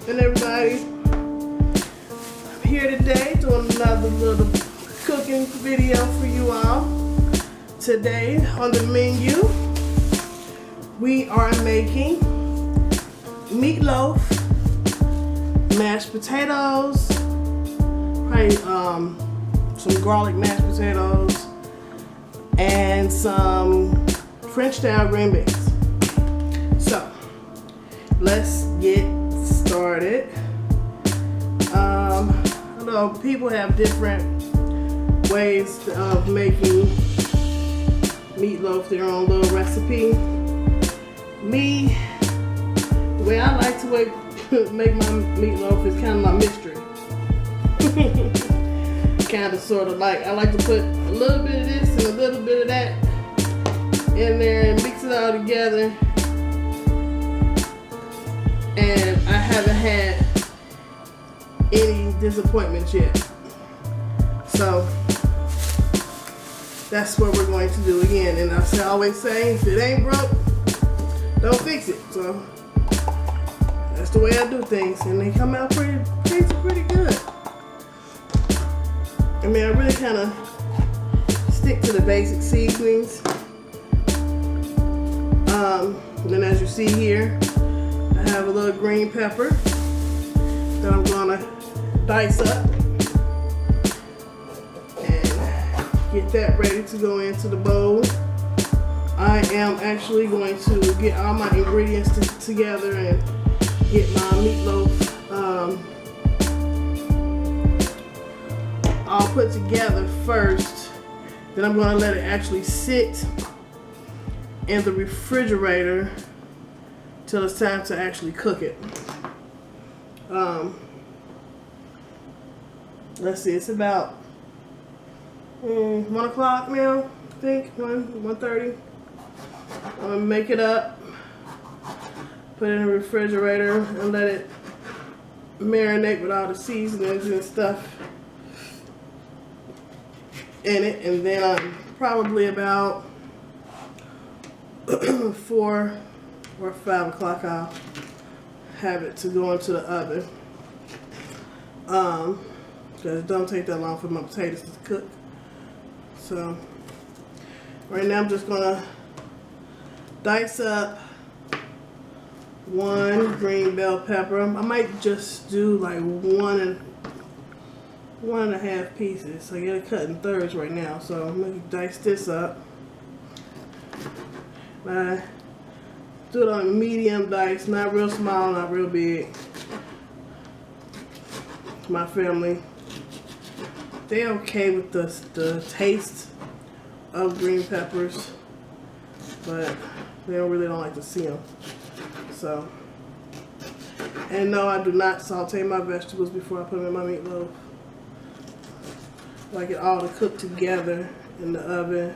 and everybody. I'm here today doing another little cooking video for you all. Today on the menu, we are making meatloaf, mashed potatoes, probably some garlic mashed potatoes, and some French style green beans. So let's get started. I know people have different ways of making meatloaf, their own little recipe. Me, the way I like to make my meatloaf is kind of my mystery. Kind of sort of like, I like to put a little bit of this and a little bit of that in there and mix it all together. And I haven't had any disappointments yet. So that's what we're going to do again. And I always say, if it ain't broke, don't fix it. So that's the way I do things, and they come out pretty good. I mean, I really kind of stick to the basic seasonings. And then as you see here, I have a little green pepper that I'm gonna dice up and get that ready to go into the bowl. I am actually going to get all my ingredients together and get my meatloaf all put together first. Then I'm gonna let it actually sit in the refrigerator till it's time to actually cook it. Let's see, it's about 1 o'clock now, I think, 1:30. I'm gonna make it up, put it in the refrigerator, and let it marinate with all the seasonings and stuff in it. And then probably about 4 or 5 o'clock I'll have it to go into the oven. Because it don't take that long for my potatoes to cook. So right now I'm just gonna dice up 1 green bell pepper. I might just do like 1 1.5 pieces. So I get it cut in thirds right now. So I'm gonna dice this up. I do it on medium dice, not real small, not real big. My family, they're okay with the taste of green peppers, but they don't like to see them. So, and no, I do not saute my vegetables before I put them in my meatloaf. I like it all to cook together in the oven,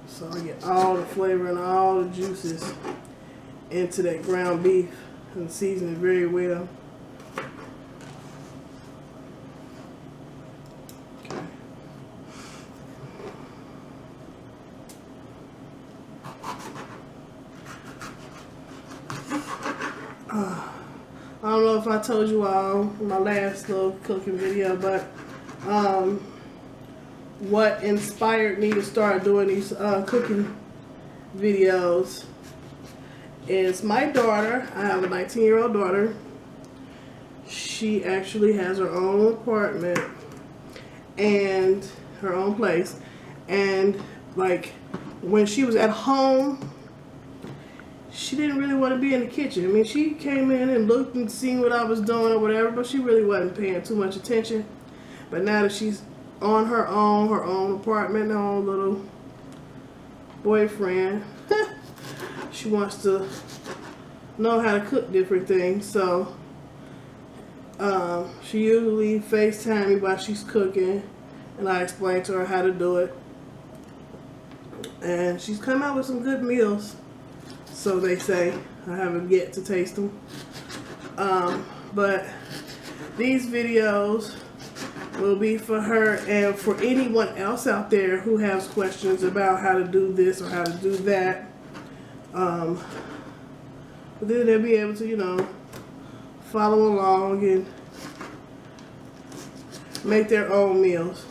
so I get all the flavor and all the juices into that ground beef and season it very well. I don't know if I told you all in my last little cooking video, but what inspired me to start doing these cooking videos is my daughter. I have a 19-year-old daughter. She actually has her own apartment and her own place, and like when she was at home, she didn't really want to be in the kitchen. I mean, she came in and looked and seen what I was doing or whatever, but she really wasn't paying too much attention. But now that she's on her own apartment, her own little boyfriend, she wants to know how to cook different things. So she usually FaceTime me while she's cooking, and I explain to her how to do it. And she's come out with some good meals, so they say. I haven't yet to taste them. But these videos will be for her and for anyone else out there who has questions about how to do this or how to do that. But then they'll be able to, you know, follow along and make their own meals.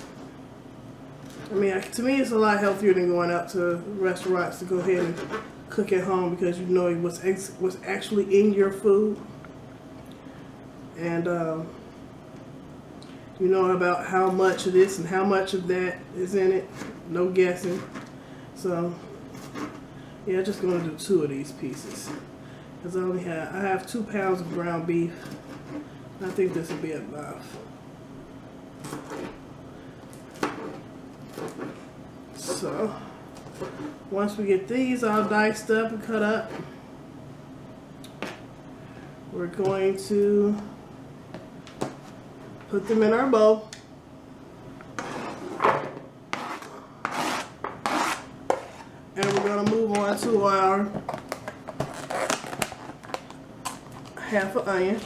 I mean, to me, it's a lot healthier than going out to restaurants to go ahead and cook at home, because you know what's actually in your food. And you know about how much of this and how much of that is in it. No guessing. So yeah, I'm just gonna do 2 of these pieces, because I have 2 pounds of ground beef. I think this will be enough. So once we get these all diced up and cut up, we're going to put them in our bowl. And we're going to move on to our half an onion.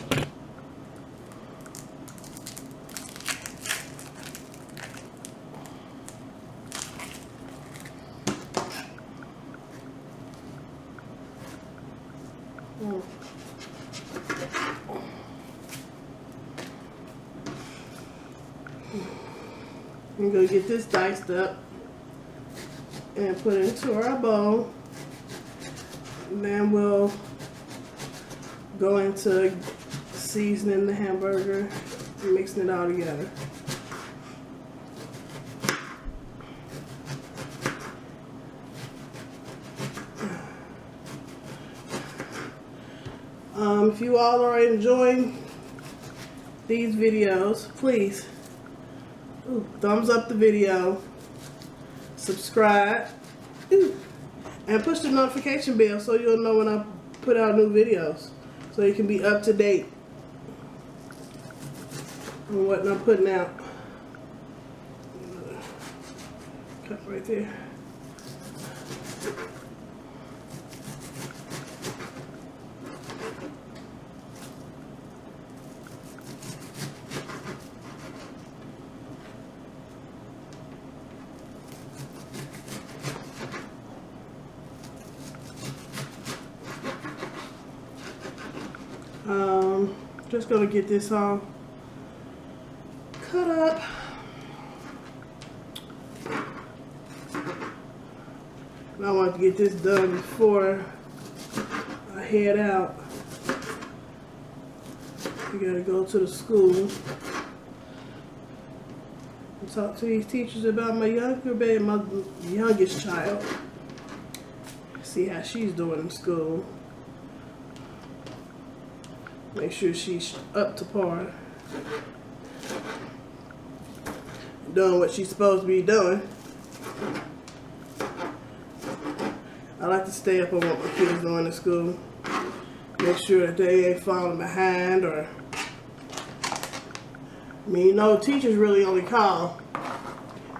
I'm going to get this diced up and put it into our bowl. And then we'll go into seasoning the hamburger and mixing it all together. If you all are enjoying these videos, please thumbs up the video, subscribe, and push the notification bell so you'll know when I put out new videos, so you can be up to date on what I'm putting out. Cut right there. Just gonna get this all cut up. And I want to get this done before I head out. I gotta go to the school and talk to these teachers about my youngest child. See how she's doing in school. Make sure she's up to par, doing what she's supposed to be doing. I like to stay up on what my kids doing in school. Make sure that they ain't falling behind, or, I mean, you know, teachers really only call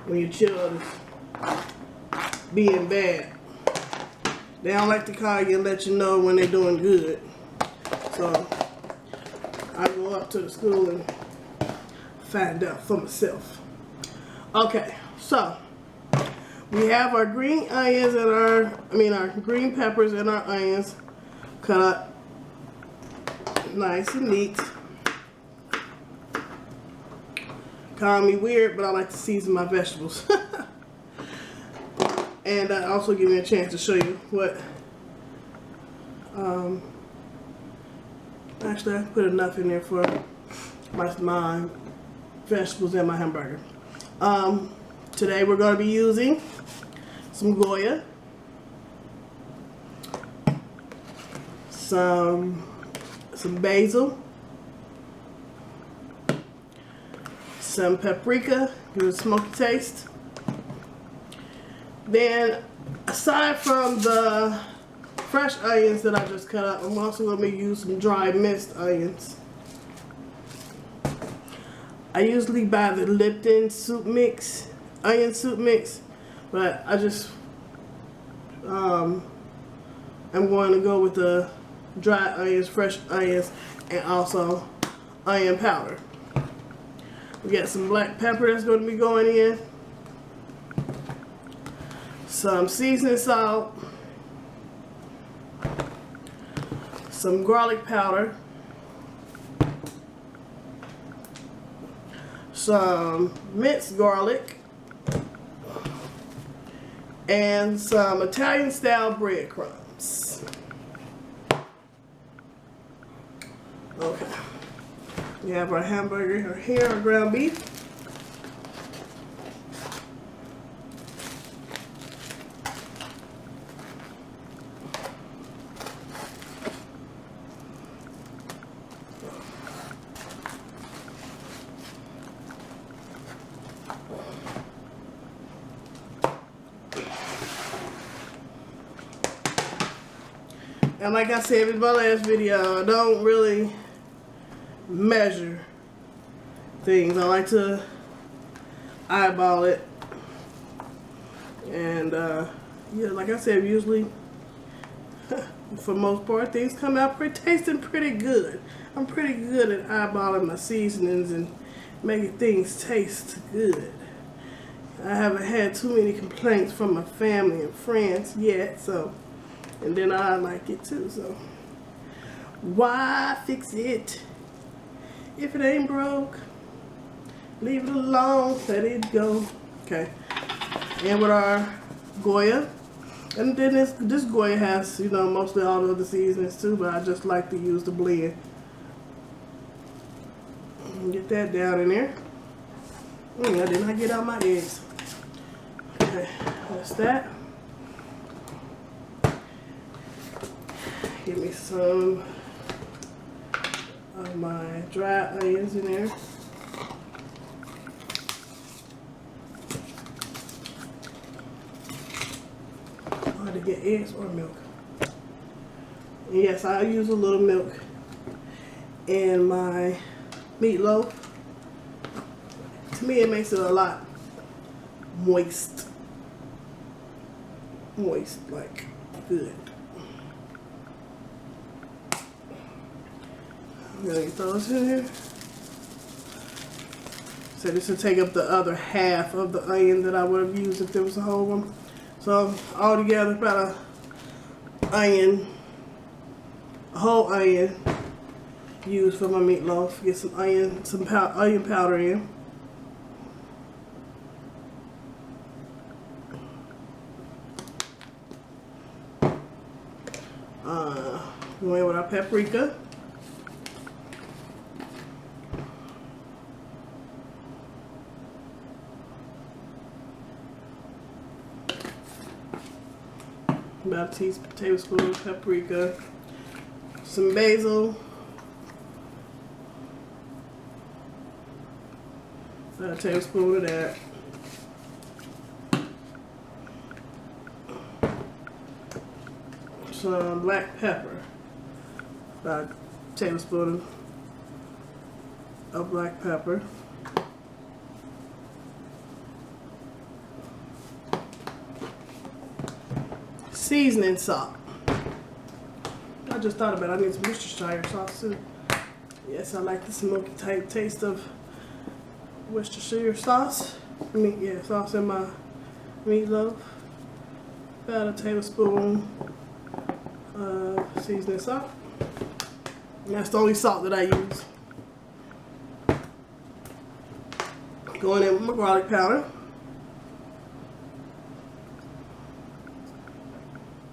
when your child is being bad. They don't like to call you and let you know when they're doing good. So I go up to the school and find out for myself. Okay, so we have our green onions and our green peppers and our onions cut up nice and neat. Call me weird, but I like to season my vegetables. And also give me a chance to show you what actually, I put enough in there for my vegetables and my hamburger. Today we're going to be using some Goya, some basil, some paprika, give it a smoky taste. Then, aside from the fresh onions that I just cut up, I'm also going to be using some dry minced onions. I usually buy the Lipton soup mix, onion soup mix, but I just I'm going to go with the dry onions, fresh onions, and also onion powder. We got some black pepper that's going to be going in, some seasoning salt, some garlic powder, some minced garlic, and some Italian style breadcrumbs. Okay. We have our hamburger here, our ground beef. And like I said in my last video, I don't really measure things. I like to eyeball it. And yeah, like I said, usually for most part things come out tasting pretty good. I'm pretty good at eyeballing my seasonings and making things taste good. I haven't had too many complaints from my family and friends yet, so, and then I like it too, so why fix it? If it ain't broke, leave it alone, let it go. Okay, and with our Goya, and then this Goya has, you know, mostly all the other seasonings too, but I just like to use the blend. Get that down in there. I did not get out my eggs. Okay, that's that. Give me some of my dry onions in there. Hard to get eggs or milk. And yes, I use a little milk in my meatloaf. To me, it makes it a lot moist, like good. I'm gonna get those in here. So this will take up the other half of the onion that I would have used if there was a whole one. So altogether, about a whole onion used for my meatloaf. Get some onion, onion powder in. Going with our paprika. About a tablespoon of paprika. Some basil. About a tablespoon of that. Some black pepper. About a tablespoon of black pepper. Seasoning salt. I just thought about it. I need some Worcestershire sauce too. Yes, I like the smoky type taste of Worcestershire sauce. Sauce in my meatloaf. About a tablespoon of seasoning salt. And that's the only salt that I use. Going in with my garlic powder.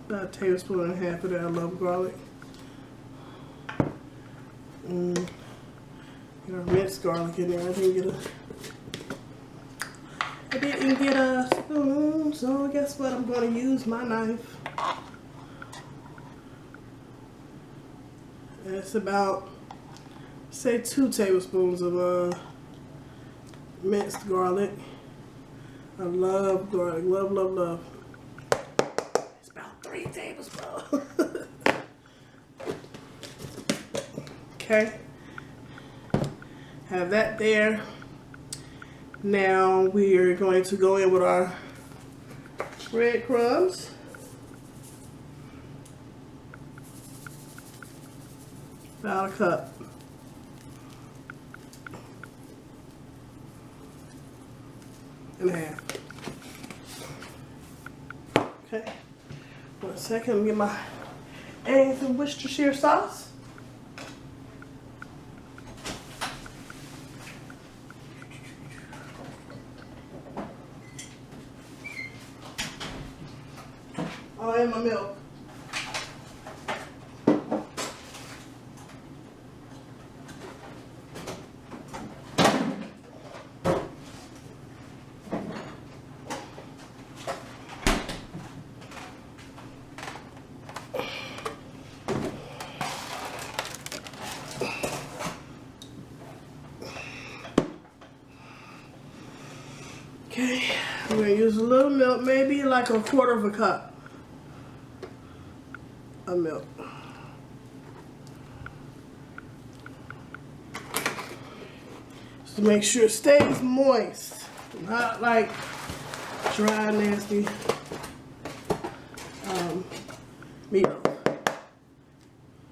About a tablespoon and a half of that. I love garlic. Get our minced garlic in there. I didn't get a spoon, so guess what? I'm going to use my knife. And it's about, say, 2 tablespoons of minced garlic. I love garlic. Love, love, love. It's about 3 tablespoons. Okay. Have that there. Now we are going to go in with our breadcrumbs. About a cup. And a half. Okay. 1 second, let me get my and some Worcestershire sauce. Oh, and my milk. Okay, I'm gonna use a little milk, maybe like a quarter of a cup of milk. Just to make sure it stays moist, not like dry, nasty meatloaf.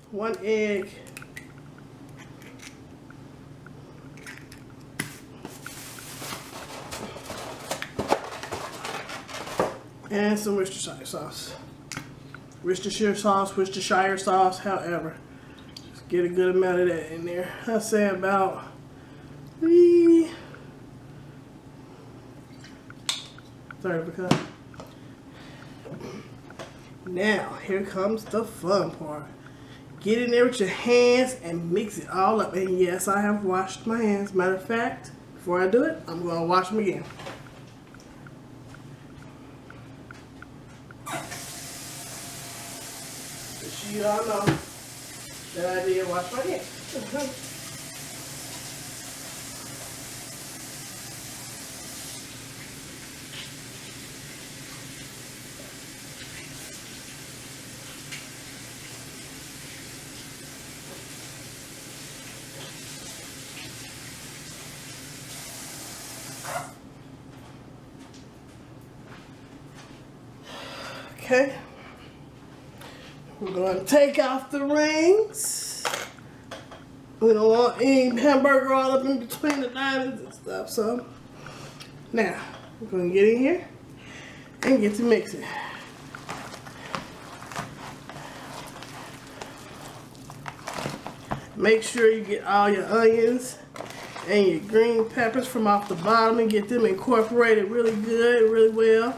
1 egg. And some Worcestershire sauce. Worcestershire sauce, however. Just get a good amount of that in there. I'd say about 3/3 of a cup. Now, here comes the fun part. Get in there with your hands and mix it all up. And yes, I have washed my hands. Matter of fact, before I do it, I'm going to wash them again. You all know that I did wash my hands. Okay. We're going to take off the rings. We don't want any hamburger all up in between the diamonds and stuff. So now we're going to get in here and get to mixing. Make sure you get all your onions and your green peppers from off the bottom and get them incorporated really good, really well.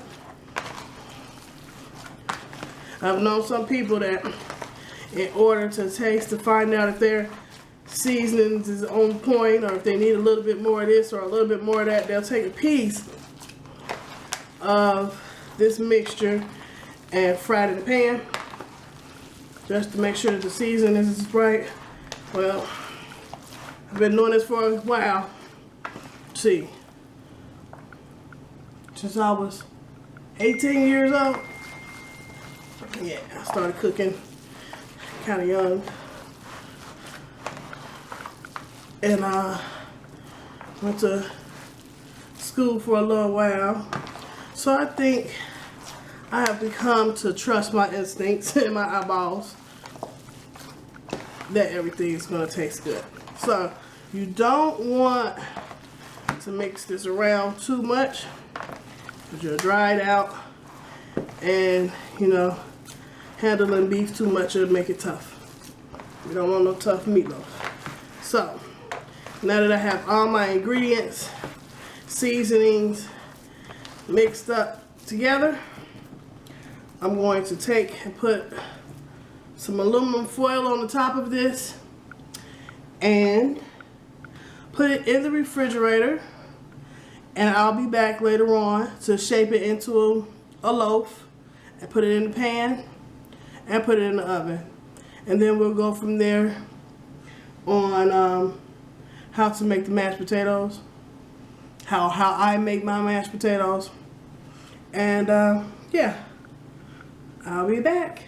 I've known some people that in order to taste to find out if their seasonings is on point or if they need a little bit more of this or a little bit more of that, they'll take a piece of this mixture and fry it in the pan just to make sure that the seasoning is right. Well, I've been doing this for a while. See, since I was 18 years old. Yeah, I started cooking kind of young, and I went to school for a little while, so I think I have become to trust my instincts and my eyeballs that everything is going to taste good. So you don't want to mix this around too much because you'll dry it out, and you know, handling beef too much will make it tough. We don't want no tough meatloaf. So now that I have all my ingredients, seasonings mixed up together, I'm going to take and put some aluminum foil on the top of this and put it in the refrigerator, and I'll be back later on to shape it into a loaf and put it in the pan and put it in the oven, and then we'll go from there on how to make the mashed potatoes, how I make my mashed potatoes, and yeah, I'll be back.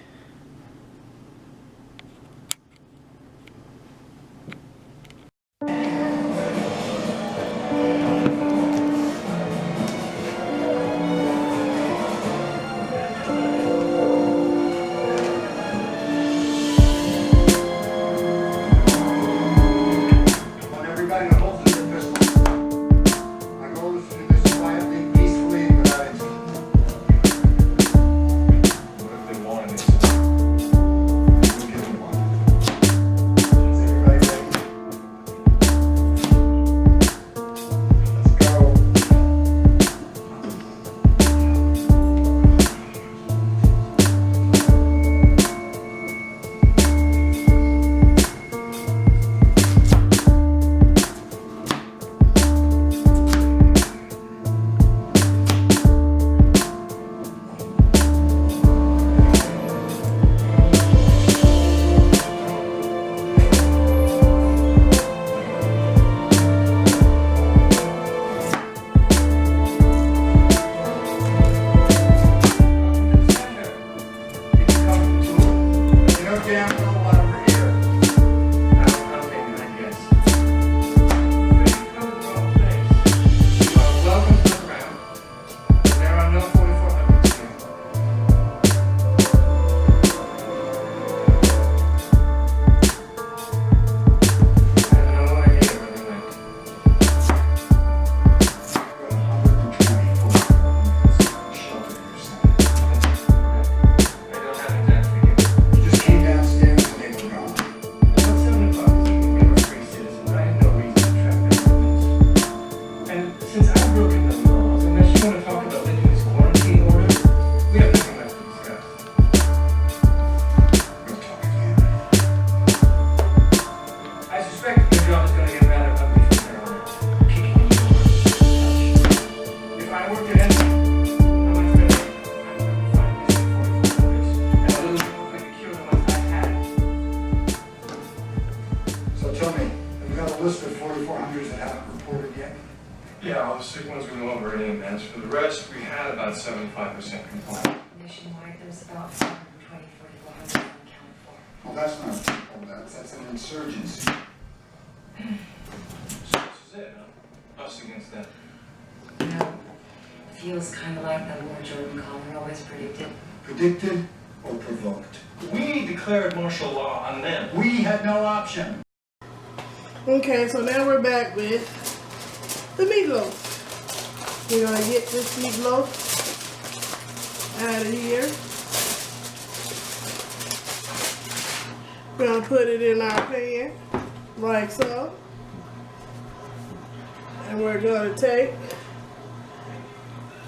no damn know why we're here. Okay, I guess. You've come to the wrong place. You are welcome to look around. There are no 4400s here. I have no idea where they went. We're 124 shelter yourself. I don't have exact figure. You just came downstairs and they were gone. Well, 7 o'clock this evening, we were free citizens. I have no reason to track their movements. And since I've broken the laws, unless you want to talk about lifting this quarantine order, we have nothing left to discuss. We'll talk again. I suspect your job is going to get rather ugly from here on out. Kicking in doors. If I worked at anything, how much better I would find missing 4400s and a little more quick to cure the ones I had. So tell me, have you got a list of 4400s that haven't reported yet? Yeah, all the sick ones we know of are in, and for the rest, we had about 75% compliant. Nationwide, there's about 420, 4,400 unaccounted for. Well, that's not people, that's an insurgency. So this is it, huh? Us against them. You know, feels kind of like that war Jordan Collar always predicted. Predicted or provoked? We declared martial law on them. We had no option. Okay, so now we're back with the meatloaf. We're gonna get this meatloaf out of here. We're gonna put it in our pan, like so. And we're gonna take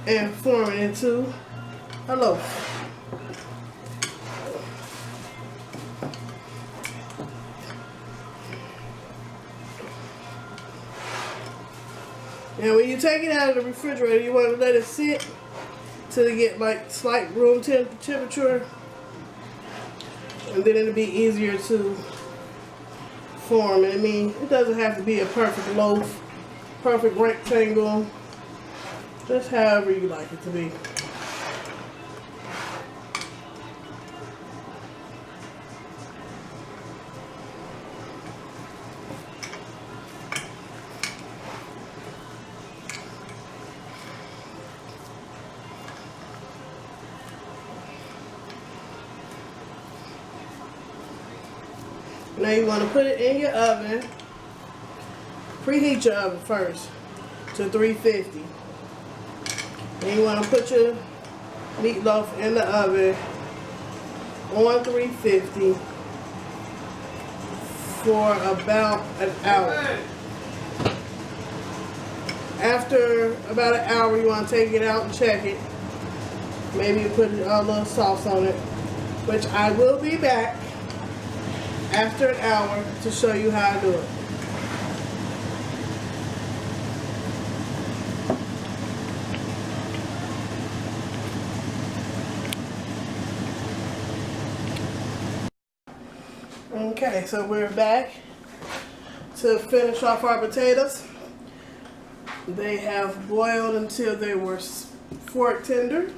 and form it into a loaf. And when you take it out of the refrigerator, you want to let it sit till it get like slight room temperature, and then it'll be easier to form. And I mean, it doesn't have to be a perfect loaf, perfect rectangle, just however you like it to be. Now you want to put it in your oven. Preheat your oven first to 350. Then you want to put your meatloaf in the oven on 350 for about an hour. After about an hour, you want to take it out and check it. Maybe you put a little sauce on it, which I will be back after an hour to show you how to do it. Okay, so we're back to finish off our potatoes. They have boiled until they were fork tender.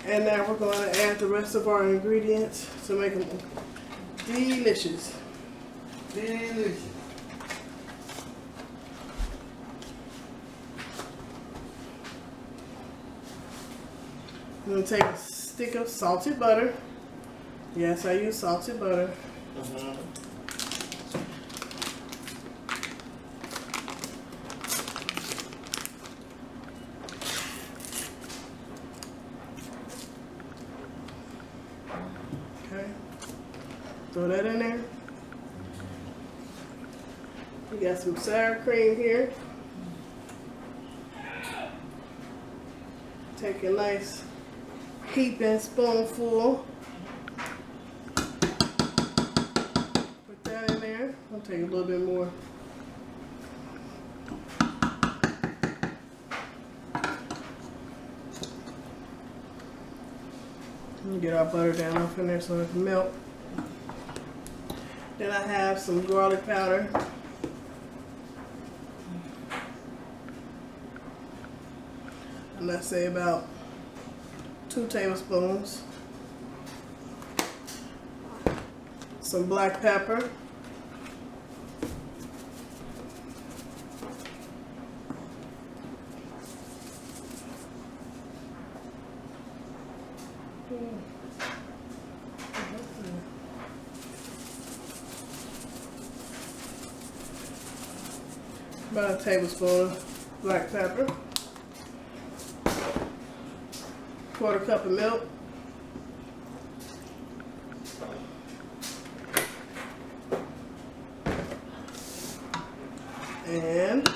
And now we're going to add the rest of our ingredients to make them delicious. Delicious. I'm going to take a stick of salted butter. Yes, I use salted butter. Okay. Throw that in there. We got some sour cream here. Take a nice heaping spoonful. Put that in there. I'll take a little bit more. Get our butter down off in there so it can melt. Then I have some garlic powder. And I say about 2 tablespoons. some black pepper. About a tablespoon of black pepper. 1/4 cup of milk. And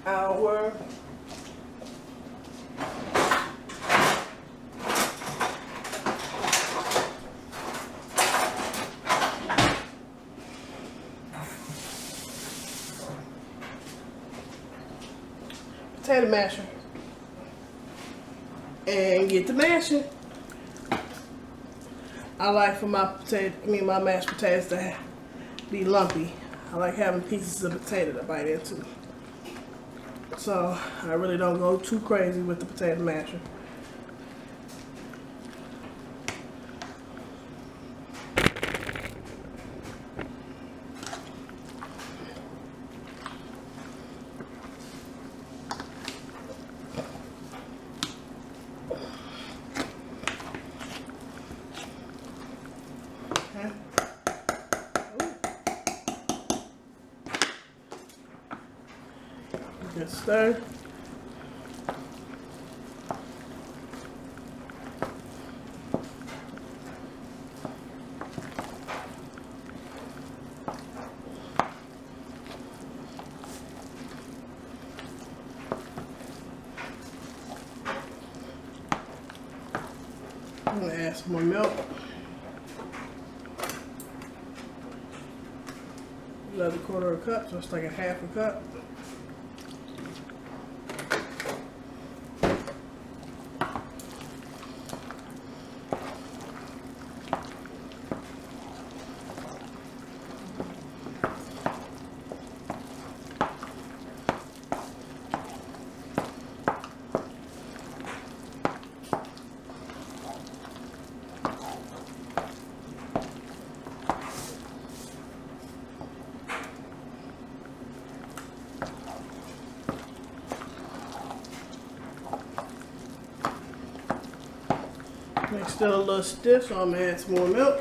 our potato masher. And get to mashing. I like for my my mashed potatoes to be lumpy. I like having pieces of potato to bite into. So I really don't go too crazy with the potato masher. Good stir. I'm gonna add some more milk. Another 1/4 cup, so it's like a 1/2 cup. It's still a little stiff, so I'm gonna add some more milk.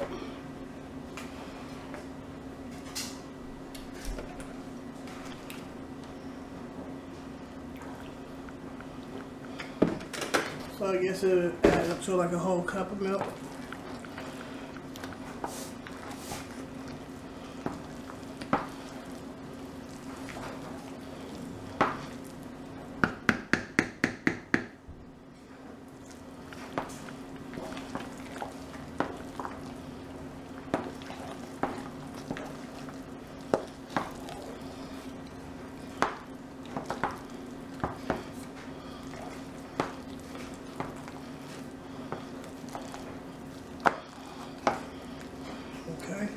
So I guess it'll add up to like a whole cup of milk. Okay,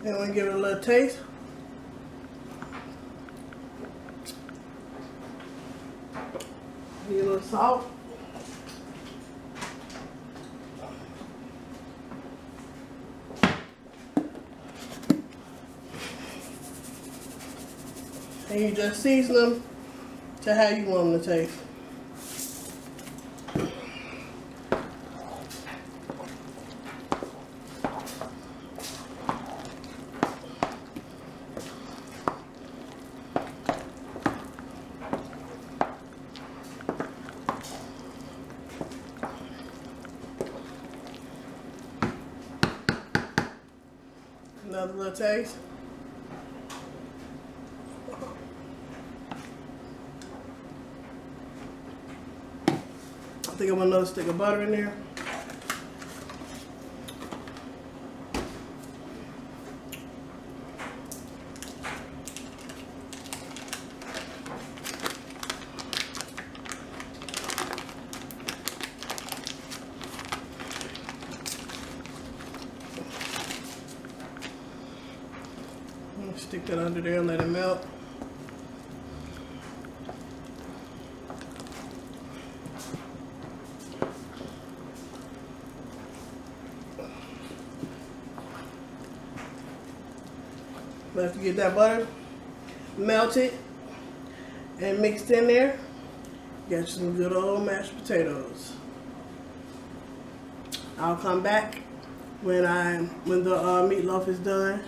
then we give it a little taste. Need a little salt. And you just season them to how you want them to taste. Another little taste. I think I'm gonna another stick of butter in there. Stick that under there and let it melt. But if you get that butter melted and mixed in there, get you some good old mashed potatoes. I'll come back when the meatloaf is done,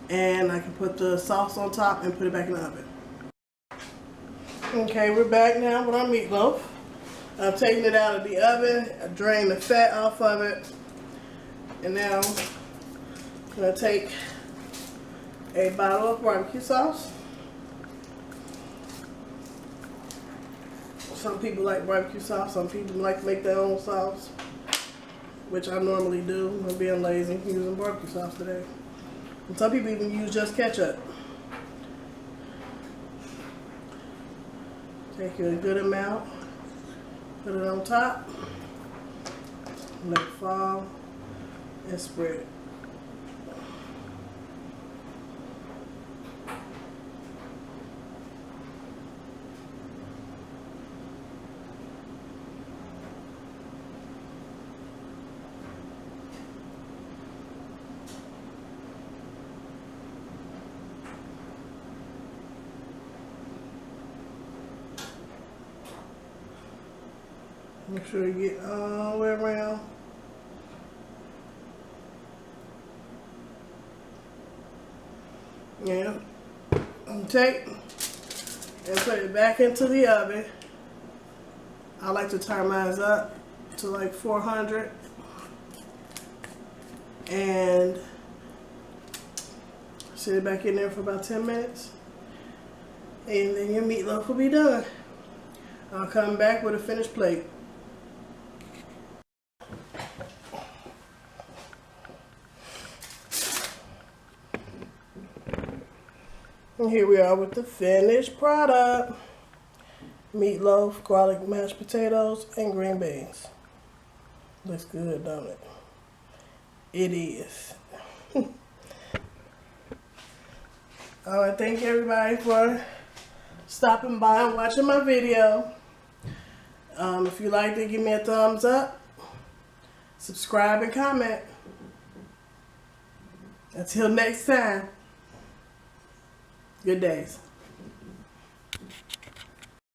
and I can put the sauce on top and put it back in the oven. Okay, we're back now with our meatloaf. I'm taking it out of the oven. I drained the fat off of it, and now I'm gonna take a bottle of barbecue sauce. Some people like barbecue sauce. Some people like to make their own sauce, which I normally do. I'm being lazy using barbecue sauce today. And some people even use just ketchup. Take a good amount, put it on top, let it fall, and spread it. Make sure you get all the way around. Yeah. And take and put it back into the oven. I like to turn mine up to like 400 and sit it back in there for about 10 minutes. And then your meatloaf will be done. I'll come back with a finished plate. And here we are with the finished product. Meatloaf, garlic mashed potatoes, and green beans. Looks good, don't it? It is. I want to thank everybody for stopping by and watching my video. If you liked it, give me a thumbs up. Subscribe and comment. Until next time. Good days.